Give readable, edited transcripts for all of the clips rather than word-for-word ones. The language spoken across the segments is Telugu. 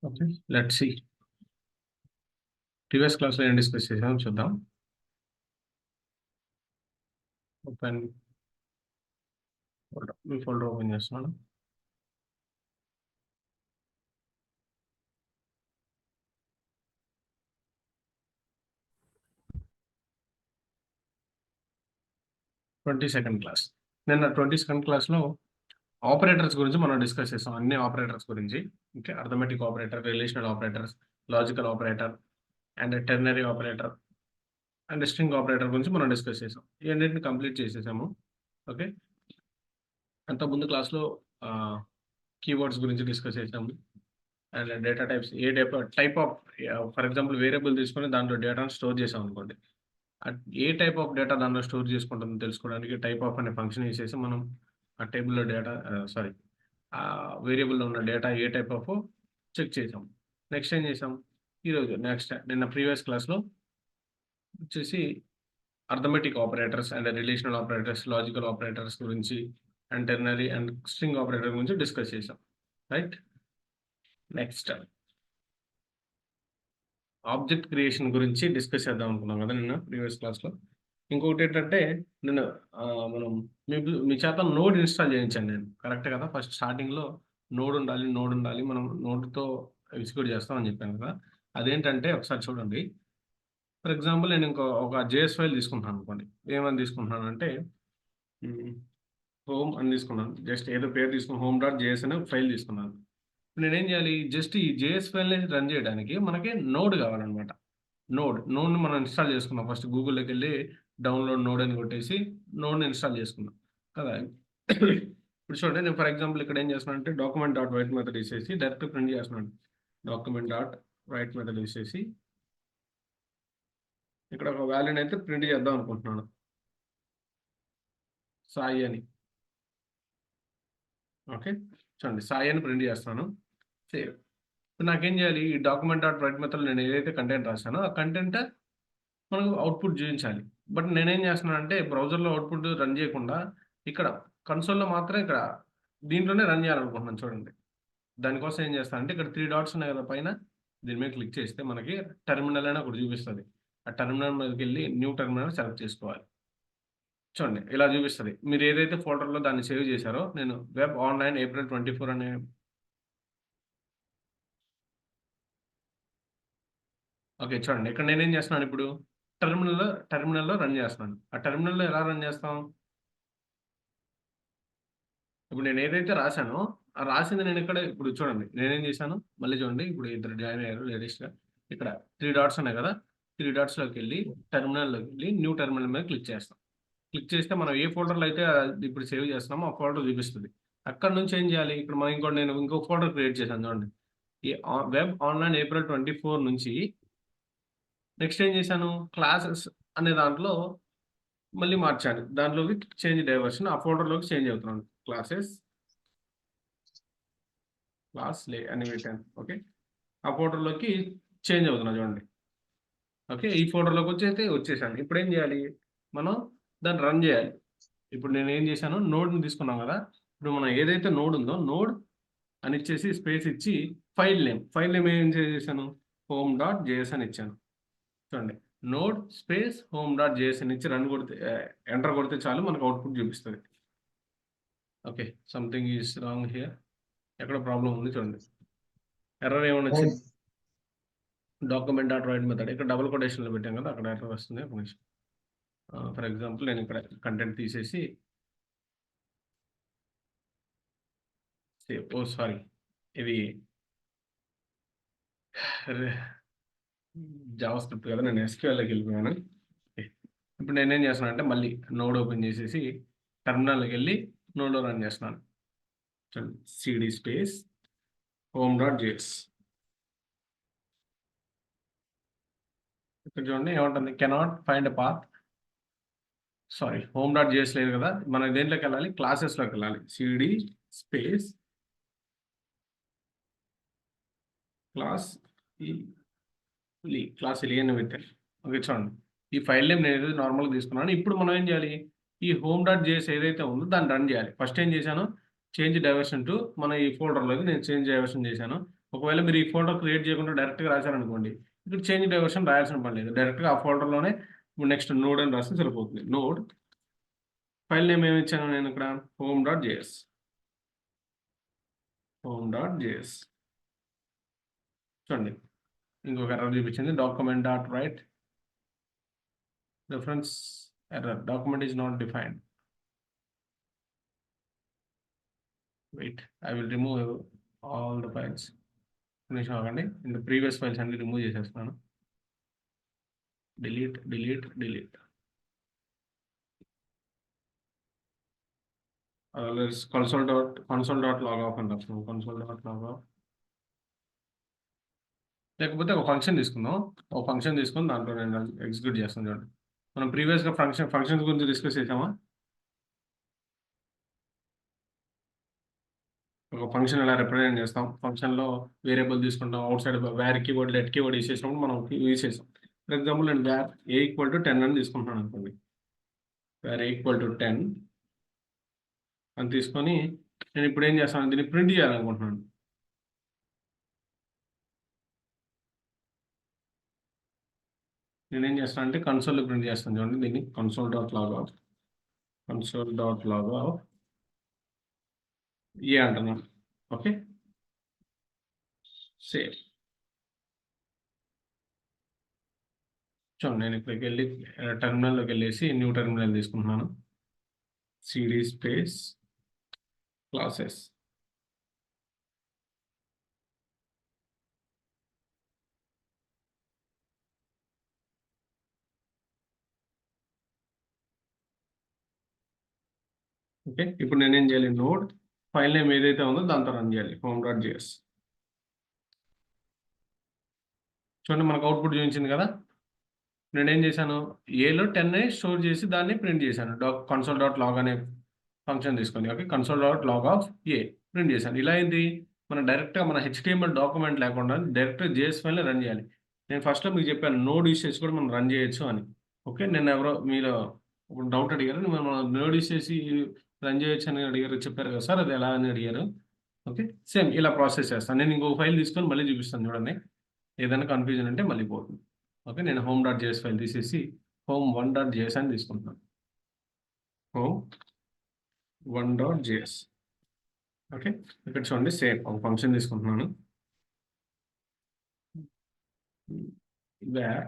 ఓకే. Let's see. ప్రీవియస్ క్లాస్‌లో ఏం డిస్కస్ చేసామో చూద్దాం. Open folder. మీ ఫోల్డర్ ఓపెన్ చేస్తున్నాను. Second class. నిన్న 22nd క్లాస్‌లో ఆపరేటర్స్ గురించి మనం డిస్కస్ చేసాం. అన్ని ఆపరేటర్స్ గురించి. Okay. Arithmetic operator, relational operators, logical operator and ternary operator and string operator గురించి మనం డిస్కస్ చేసాం. ఈ అన్నిటిని కంప్లీట్ చేసేసాము. ఓకే. అంతకుముందు క్లాస్‌లో కీవర్డ్స్ గురించి డిస్కస్ చేసాము. అండ్ డేటా టైప్స్ ఏ type of for example variable తీసుకొని దాంట్లో డేటాను స్టోర్ చేసామనుకోండి. ఏ టైప్ ఆఫ్ డేటా దానిలో స్టోర్ చేసుకుంటుందో తెలుసుకోవడానికి టైప్ ఆఫ్ అనే ఫంక్షన్ యూజ్ మనం ఆ టేబుల్‌లో డేటా వేరియబుల్‌లో ఉన్న డేటా ఏ టైప్ ఆఫో చెక్ చేసాం. నెక్స్ట్ ఏం చేసాం? నిన్న ప్రీవియస్ క్లాస్‌లో వచ్చేసి arithmetic operators and relational operators, logical operators గురించి and ternary and string operator గురించి డిస్కస్ చేసాం. రైట్? నెక్స్ట్ ఆబ్జెక్ట్ క్రియేషన్ గురించి డిస్కస్ చేద్దాం అనుకున్నాం కదా నిన్న ప్రీవియస్ క్లాస్‌లో. ఇంకొకటేంటంటే నిన్న మనం మీ చేత నోడ్ ఇన్‌స్టాల్ చేయించాను నేను. కరెక్టే కదా! ఫస్ట్ స్టార్టింగ్‌లో నోడ్ ఉండాలి. మనం నోడ్‌తో ఎగ్జిక్యూట్ చేస్తాం అని చెప్పాను కదా! అదేంటంటే ఒకసారి చూడండి. ఫర్ ఎగ్జాంపుల్ నేను ఒక జేఎస్ ఫైల్ తీసుకుంటున్నాను అనుకోండి. ఏమని తీసుకుంటున్నానంటే హ్మ్. హోమ్ అని తీసుకున్నాను. జస్ట్ ఏదో పేరు తీసుకొని హోమ్ డాట్ జేఎస్ అనే ఒక ఫైల్ తీసుకున్నాను. నేనేం చేయాలి? జస్ట్ ఈ జేఎస్ ఫైల్‌ని రన్ చేయడానికి మనకి నోడ్ కావాలనమాట. నోడ్‌ని మనం ఇన్‌స్టాల్ చేసుకున్నాం. ఫస్ట్ గూగుల్‌లోకెళ్ళి డౌన్‌లోడ్ నోడ్ అని కొట్టేసి నోడ్‌ని ఇన్‌స్టాల్ చేసుకున్నాం. కదా! ఇప్పుడు చూడండి నేను ఫర్ ఎగ్జాంపుల్ ఇక్కడ ఏం చేస్తున్నానంటే డాక్యుమెంట్ డాట్ రైట్ మెథడ్ ఇసేసి డైరెక్ట్ ప్రింట్ చేస్తున్నాను. డాక్యుమెంట్ డాట్ రైట్ మెథడ్ ఇసేసి ఇక్కడ ఒక వాల్యూని అయితే ప్రింట్ చేద్దాం అనుకుంటున్నాను. సాయి అని. ఓకే. చూడండి సాయి అని ప్రింట్ చేస్తున్నాను. సేవ్. ఇప్పుడు నాకేం చేయాలి? ఈ డాక్యుమెంట్ డాట్ రైట్ మెథడ్‌లో నేను ఏదైతే కంటెంట్ రాసానో ఆ కంటెంట్ మనకు అవుట్‌పుట్ చూయించాలి. బట్ నేనేం చేస్తున్నానంటే బ్రౌజర్‌లో అవుట్‌పుట్ రన్ చేయకుండా ఇక్కడ కన్సోల్‌లో మాత్రం ఇక్కడ దీంట్లోనే రన్ చేయాలనుకుంటున్నాను చూడండి. దానికోసం ఏం చేస్తానంటే ఇక్కడ 3 డాట్స్ ఉన్నాయి కదా పైన దీని మీద క్లిక్ చేస్తే మనకి టెర్మినల్ అని ఒకటి చూపిస్తది. ఆ టెర్మినల్ మీదకెళ్ళి న్యూ టెర్మినల్ సెలెక్ట్ చేసుకోవాలి. చూడండి ఇలా చూపిస్తది. మీరు ఏదైతే ఫోల్డర్‌లో దాన్ని సేవ్ చేశారో నేను వెబ్ ఆన్‌లైన్ ఏప్రిల్ 24 అనే ఓకే. చూడండి ఇక్కడ నేనేం చేస్తున్నాను ఇప్పుడు టెర్మినల్‌లో రన్ చేస్తున్నాను. ఆ టెర్మినల్‌లో ఎలా రన్ చేస్తాం? ఇప్పుడు నేనేదైతే రాసానో, ఆ రాసింది నేనిక్కడ ఇప్పుడు చూడండి. నేనేం చేశాను, మళ్ళీ చూడండి ఇప్పుడు ఇద్దరు జాయిన్ అయ్యారు లేటెస్ట్‌గా. ఇక్కడ 3 డాట్స్ ఉన్నాయి కదా! 3 డాట్స్‌లోకెళ్ళి టెర్మినల్‌లోకెళ్ళి న్యూ టెర్మినల్ మీద క్లిక్ చేస్తాం. క్లిక్ చేస్తే మనం ఏ ఫోల్డర్‌లో అయితే ఇప్పుడు సేవ్ చేస్తున్నామో ఆ ఫోల్డర్ చూపిస్తది. అక్కడి నుంచి ఏం చేయాలి, ఇప్పుడు మనం నేను ఇంకో ఫోల్డర్ క్రియేట్ చేశాను చూడండి. ఈ వెబ్ ఆన్‌లైన్ ఏప్రిల్ 24 నుంచి నెక్స్ట్ ఏం చేశాను, క్లాసెస్ అనే దాంట్లో మళ్ళీ మార్చాను. దాంట్లోకి చేంజ్ డైవర్షన్ ఆ ఫోల్డర్‌లోకి చేంజ్ అవుతున్నాను. క్లాస్ అని పెట్టాను. ఓకే. ఆ ఫోల్డర్‌లోకి చేంజ్ అవుతున్నా చూడండి. ఓకే. ఈ ఫోల్డర్‌లోకొచ్చేస్తే వచ్చేసాను. ఇప్పుడేం జేయాలి? మనం దాన్ని రన్ జేయాలి. ఇప్పుడు నేనేం జేశాను నోడ్‌ని తీసుకున్నాం గదా! ఇప్పుడు మనం ఏదైతే నోడ్ ఉందో నోడ్ అని ఇచ్చేసి స్పేస్ ఇచ్చి ఫైల్ నేమ్ ఏం చేసేసాను హోమ్ డాట్ జేఎస్ అని ఇచ్చాను. చూడండి. Node space home dot JS అని ఇచ్చి రన్ కొడితే ఎంటర్ కొడితే చాలు మనకు అవుట్‌పుట్ చూపిస్తది. Okay. Something is wrong here. ఎక్కడో ప్రాబ్లమ్ ఉంది చూడండి. ఎర్రర్ ఏమన్నా వచ్చింది? డాక్యుమెంట్ డాట్ రైట్ మెథడ్ ఇక్కడ డబుల్ కొటేషన్‌లో పెట్టాం కదా! అక్కడ ఎర్రర్ వస్తుంది. ఒక నిమిషం. ఫర్ ఎగ్జాంపుల్ నేను ఇక్కడ కంటెంట్ తీసేసి ఓహ్! సారీ. ఇది రే జావా స్క్రిప్ట్ కదా! నేను ఎస్‌క్యూఎల్‌లోకి వెళ్ళిపోయాను. ఓకే. ఇప్పుడు నేనేం చేస్తున్నానంటే మళ్ళీ నోడ్ ఓపెన్ చేసేసి టెర్మినల్‌లోకెళ్ళి నోడ్‌లో రన్ చేస్తున్నాను. చూడండి CD space home dot JS. ఇక్కడ చూడండి ఏమంటుంది cannot find a path sorry home dot JS లేదు కదా! మనం దేంట్లోకెళ్ళాలి క్లాసెస్‌లోకెళ్ళాలి. సీడీ స్పేస్ క్లాస్ ఈ క్లాస్ ఎలియన్ పెట్టాను. ఓకే చూడండి. ఈ ఫైల్ నేమ్ నేనేదో నార్మల్‌గా తీసుకున్నాను. ఇప్పుడు మనం ఏం చేయాలి? ఈ హోమ్ డాట్ జేఎస్ ఏదైతే ఉందో దాన్ని రన్ చేయాలి. ఫస్ట్ ఏం చేశాను? చేంజ్ డైవర్షన్ టు మన ఈ ఫోల్డర్‌లోకి నేను చేంజ్ డైవర్షన్ చేశాను. ఒకవేళ మీరు ఈ ఫోల్డర్ క్రియేట్ చేయకుండా డైరెక్ట్‌గా రాశారనుకోండి, ఇక్కడ చేంజ్ డైవర్షన్ రాయాల్సిన పని లేదు. డైరెక్ట్‌గా ఆ ఫోల్డర్‌లోనే నెక్స్ట్ నోడ్ అని రాస్తే సరిపోతుంది. నోడ్ ఫైల్ నేమ్ ఏమి ఇచ్చాను నేను ఇక్కడ home.js. home.js చూడండి. ఇంకొక ఎర్రర్ చూపించింది. Document dot write reference error. Document is not defined. Wait I will remove all the files. నిమిషం ఆగండి. ఇంత ప్రీవియస్ ఫైల్స్ అన్ని రిమూవ్ చేసేస్తున్నాను. Delete, delete, delete. console.log off అని రాస్తున్నాం. console.log off. లేకపోతే ఒక ఫంక్షన్ తీసుకుందాం. ఒక ఫంక్షన్ తీసుకొని దాంట్లో నేను ఎగ్జిక్యూట్ చేస్తాను చూడండి. మనం ప్రీవియస్‌గా ఫంక్షన్స్ గురించి డిస్కస్ చేసామా? ఒక ఫంక్షన్ ఎలా రిప్రజెంట్ చేస్తాం. ఫంక్షన్‌లో వేరియబుల్ తీసుకుంటాం. Outside var keyword, let keyword use చేసినప్పుడు మనం యూజ్ చేసాం. ఫర్ ఎగ్జాంపుల్ నేను వేర్ a = 10 అని తీసుకుంటున్నాను అనుకోండి. వేర్ a = 10 అని తీసుకొని నేను ఇప్పుడు ఏం చేస్తాను, దీన్ని ప్రింట్ చేయాలనుకుంటున్నాను. నేనేం చేస్తానంటే కన్సోల్‌లో ప్రింట్ చేస్తాను చూడండి దీన్ని. console.log ఏ అంటున్నాను. ఓకే. సేవ్. చూడండి నేను ఇక్కడికెళ్ళి టెర్మినల్‌లోకెళ్ళేసి న్యూ టెర్మినల్ తీసుకుంటున్నాను. CD space classes. ఓకే. ఇప్పుడు నేనేం చేయాలి, నోడ్ ఫైల్ నేమ్ ఏదైతే ఉందో దాంతో రన్ చేయాలి. home.js. చూడండి మనకు అవుట్‌పుట్ చూపించింది కదా! నేనేం చేశాను, ఏలో 10 స్టోర్ చేసి దాన్ని ప్రింట్ చేశాను. console.log అనే ఫంక్షన్ తీసుకొని. Okay. console.log of A print చేశాను. ఇలా ఏంటి, మనం డైరెక్ట్‌గా మన హెచ్‌టీఎంఎల్ డాక్యుమెంట్ లేకుండా డైరెక్ట్‌గా జేఎస్ ఫైల్‌ని రన్ చేయాలి. నేను ఫస్ట్‌లో మీకు చెప్పాను నోడ్ యూజ్ చేసి కూడా మనం రన్ చేయొచ్చు అని. ఓకే. నేను ఎవరో మీలో ఒక డౌట్ అడిగారు. మనం నోడ్ యూజ్ చేసి రన్ చేయొచ్చు అని అడిగారు. చెప్పారు కదా సార్ అది ఎలా అని అడిగారు. ఓకే. సేమ్ ఇలా ప్రాసెస్ చేస్తాను. నేను ఇంకొక ఫైల్ తీసుకొని మళ్ళీ చూపిస్తాను చూడండి. ఏదైనా కన్‌ఫ్యూజన్ ఉంటే మళ్ళీ పోతుంది. ఓకే. నేను home.js ఫైల్ తీసేసి home1.js అని తీసుకుంటున్నాను. home1.js. ఓకే. ఇక్కడ చూడండి సేమ్ ఒక ఫంక్షన్ తీసుకుంటున్నాను. వేర్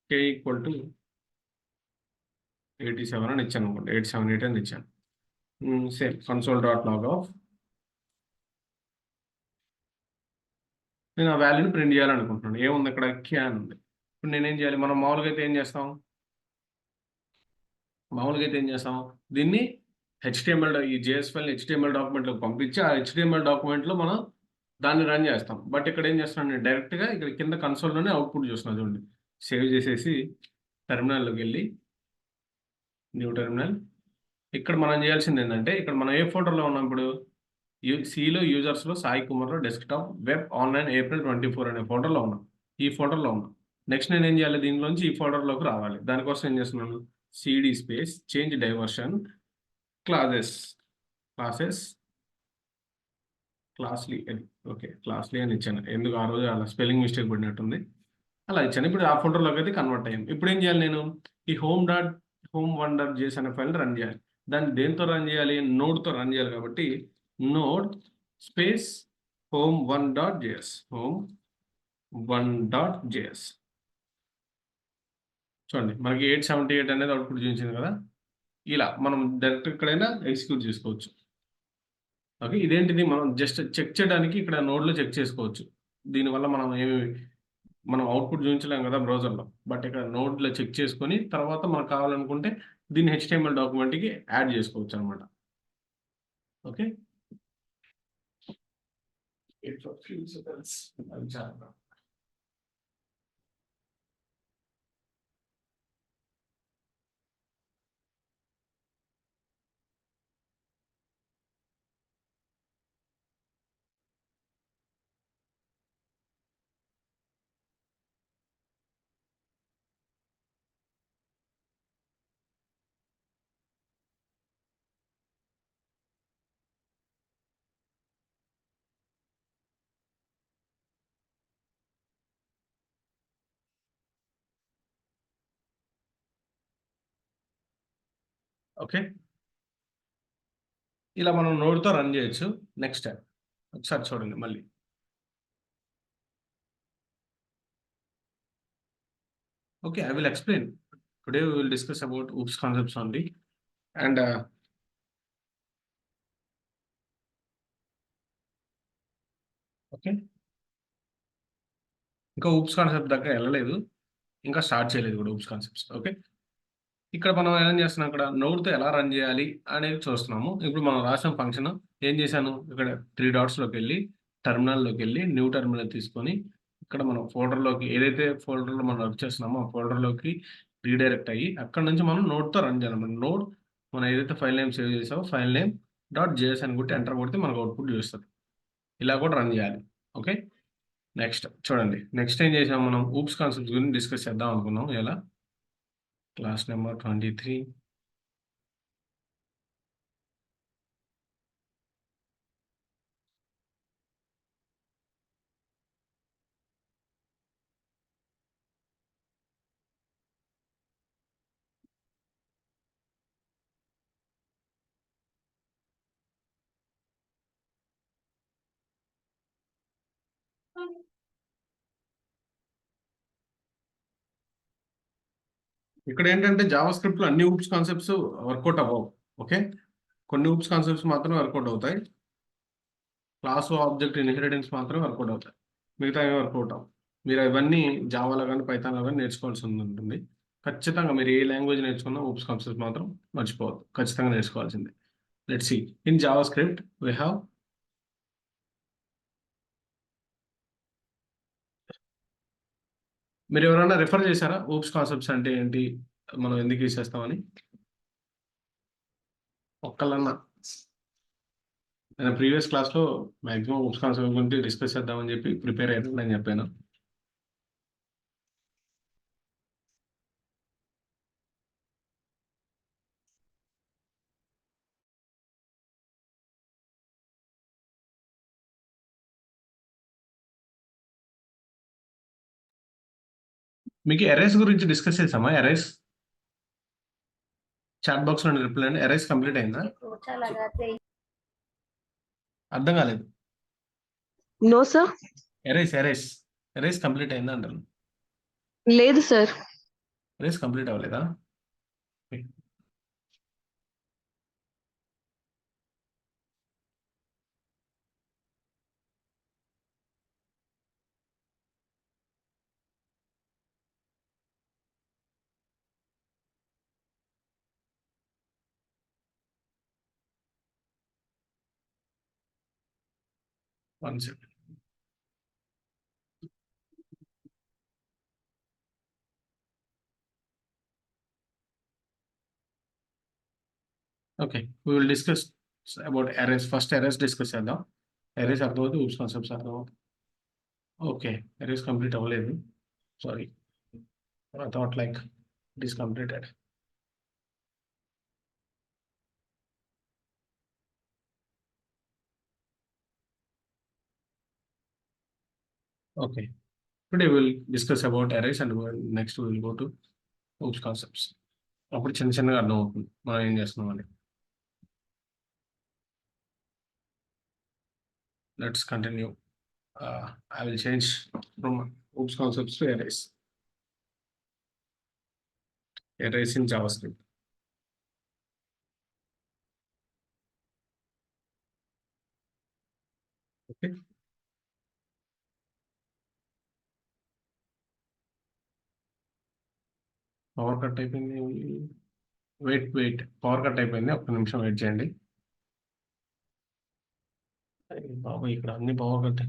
k = 87 అని ఇచ్చాను అనుకోండి. 878 అని ఇచ్చాను. సేమ్ console.log ఆఫ్ నేను ఆ వాల్యూని ప్రింట్ చేయాలనుకుంటున్నాను. ఏముంది ఇక్కడ క్యాన్ ఉంది. ఇప్పుడు నేనేం చేయాలి, మనం మామూలుగా అయితే ఏం చేస్తాం? దీన్ని ఈ జేఎస్ ఫైల్‌ని హెచ్‌టీఎంఎల్ డాక్యుమెంట్‌లోకి పంపించి, ఆ హెచ్‌టీఎంఎల్ డాక్యుమెంట్‌లో మనం దాన్ని రన్ చేస్తాం. బట్ ఇక్కడ ఏం చేస్తున్నాను నేను డైరెక్ట్‌గా ఇక్కడ కింద కన్సోల్‌లోనే అవుట్‌పుట్ చూస్తున్నాను చూడండి. సేవ్ చేసేసి టెర్మినల్‌లోకెళ్ళి న్యూ టెర్మినల్. ఇక్కడ మనం చేయాల్సిందేంటంటే, ఇక్కడ మనం ఏ ఫోల్డర్‌లో ఉన్నాం ఇప్పుడు? సిలో యూజర్స్‌లో సాయి కుమార్‌లో డెస్క్‌టాప్ వెబ్ ఆన్‌లైన్ ఏప్రిల్ 24 అనే ఫోల్డర్‌లో ఉన్నాం. ఈ ఫోల్డర్‌లో ఉన్నాం. నెక్స్ట్ నేనేం చేయాలి, దీనిలోంచి ఈ ఫోల్డర్‌లోకి రావాలి. దానికోసం ఏం చేస్తున్నాను, CD space change diversion classes, classes క్లాస్‌లీ అని. ఓకే. క్లాస్‌లీ అని ఇచ్చాను. ఎందుకు ఆ రోజు అలా స్పెల్లింగ్ మిస్టేక్ పడినట్టుంది. అలా ఇచ్చాను. ఇప్పుడు ఆ ఫోల్డర్‌లోకైతే కన్వర్ట్ అయింది. ఇప్పుడేం చేయాలి నేను, ఈ home1.js అనే ఫైల్‌ని రన్ చేయాలి. దాన్ని దేనితో రన్ చేయాలి? నోడ్‌తో రన్ చేయాలి కాబట్టి నోడ్ స్పేస్ home1.js. home1.js. చూడండి మనకి 878 అనేది అవుట్‌పుట్ చూపించింది కదా! ఇలా మనం డైరెక్ట్ ఎక్కడైనా ఎగ్జిక్యూట్ చేసుకోవచ్చు. ఓకే. ఇదేంటిది మనం జస్ట్ చెక్ చేయడానికి ఇక్కడ నోడ్‌లో చెక్ చేసుకోవచ్చు. దీనివల్ల మనం అవుట్‌పుట్ చూపించలేం కదా బ్రౌజర్‌లో. బట్ ఇక్కడ నోడ్‌లో చెక్ చేసుకొని తర్వాత మనకు కావాలనుకుంటే దీన్ని హెచ్‌టీఎంఎల్ డాక్యుమెంట్‌కి యాడ్ చేసుకోవచ్చనమాట. ఓకే. అది చాలా ఓకే. ఇలా మనం నోడ్‌తో రన్ చేయొచ్చు. నెక్స్ట్ ఒకసారి చూడండి మళ్ళీ. Okay. I will explain. Today we will discuss about oops concepts only. And okay. ఇంకా ఊప్స్ కాన్సెప్ట్ దాకా ఎళ్ళలేదు. ఇంకా స్టార్ట్ చేయలేదు కూడా ఊప్స్ కాన్సెప్ట్స్. ఓకే. ఇక్కడ మనం ఏం చేస్తున్నాం, ఇక్కడ నోడ్‌తో ఎలా రన్ చేయాలి అనేది చూస్తున్నాము. ఇప్పుడు మనం రాసిన ఫంక్షన్ ఏం చేశాను, ఇక్కడ 3 డాట్స్‌లోకెళ్ళి, టెర్మినల్‌లోకెళ్ళి, న్యూ టెర్మినల్ తీసుకొని, ఇక్కడ మనం ఫోల్డర్‌లోకి ఏదైతే ఫోల్డర్‌లో మనం వర్క్ చేస్తున్నామో, ఆ ఫోల్డర్‌లోకి రీడైరెక్ట్ అయ్యి, అక్కడి నుంచి మనం నోడ్‌తో రన్ చేయాలన్నమాట. నోడ్ మనం ఏదైతే ఫైల్ నేమ్ సేవ్ చేసామో, ఫైల్ నేమ్ డాట్ జేఎస్ అని కొట్టి ఎంటర్ కొడితే మనకు అవుట్‌పుట్ చూపిస్తది. ఇలా కూడా రన్ చేయాలి. ఓకే. నెక్స్ట్ చూడండి. నెక్స్ట్ ఏం చేసాం మనం, ఊప్స్ కాన్సెప్ట్స్ గురించి డిస్కస్ చేద్దాం అనుకున్నాం. ఎలా? Class number 23. ఇక్కడేంటంటే జావా స్క్రిప్ట్‌లో అన్ని ఊప్స్ కాన్సెప్ట్స్ వర్కౌట్ అవ్వవు. ఓకే. కొన్ని ఊప్స్ కాన్సెప్ట్స్ మాత్రమే వర్కౌట్ అవుతాయి. క్లాస్, ఆబ్జెక్ట్, ఇన్హెరిటెన్స్ మాత్రమే వర్కౌట్ అవుతాయి. మిగతావి వర్కౌట్ అవ్వవు. మీరు అవన్నీ జావాలో గాని, పైథాన్‌లో గాని నేర్చుకోవాల్సి ఉంటుంది. ఖచ్చితంగా మీరు ఏ లాంగ్వేజ్ నేర్చుకున్నా ఊప్స్ కాన్సెప్ట్స్ మాత్రం మర్చిపోవద్దు. ఖచ్చితంగా నేర్చుకోవాల్సిందే. Let's see. In JavaScript we have మీరెవరైనా రిఫర్ చేసారా? ఊప్స్ కాన్సెప్ట్స్ అంటే ఏంటి? మనం ఎందుకు యూజ్ చేస్తామని? ఒక్కళ్ళన్నా? నేను ప్రీవియస్ క్లాస్‌లో మాక్సిమం ఊప్స్ కాన్సెప్ట్ గురించి డిస్కస్ చేద్దామని చెప్పి ప్రిపేర్ అయ్యాను అని చెప్పాను. మీకు అరేస్ గురించి డిస్కస్ చేసామా? అరేస్ చాట్ బాక్స్‌లో రిప్లై అండి. అరేస్ కంప్లీట్ అయిందా? అర్థం కాలేదు. No sir. అరేస్ కంప్లీట్ అయిందా అంటాను. లేదు సార్. అరేస్ కంప్లీట్ అవ్వలేదా? One second. Okay. We will discuss about arrays. First arrays డిస్కస్ చేద్దాం. అరేస్ అర్థమవుతుంది. ఊప్స్ కాన్సెప్ట్స్ అర్థమవుతుంది. ఓకే. అరేస్ కంప్లీట్ అవ్వలేదు. Sorry. I thought like it is completed. Okay. Today will discuss about arrays and next will go to oops concepts. అప్పుడు చిన్న చిన్నగా అర్థమవుతుంది మనం ఏం చేస్తున్నామని. Let's continue. I will change from OOPS concepts to arrays. Arrays in JavaScript. Okay. Power cut అయిపోయింది. వెయిట్ పవర్ కట్ అయిపోయింది. ఒక్క నిమిషం వెయిట్ చేయండి. బాబు ఇక్కడ అన్ని పవర్ కట్.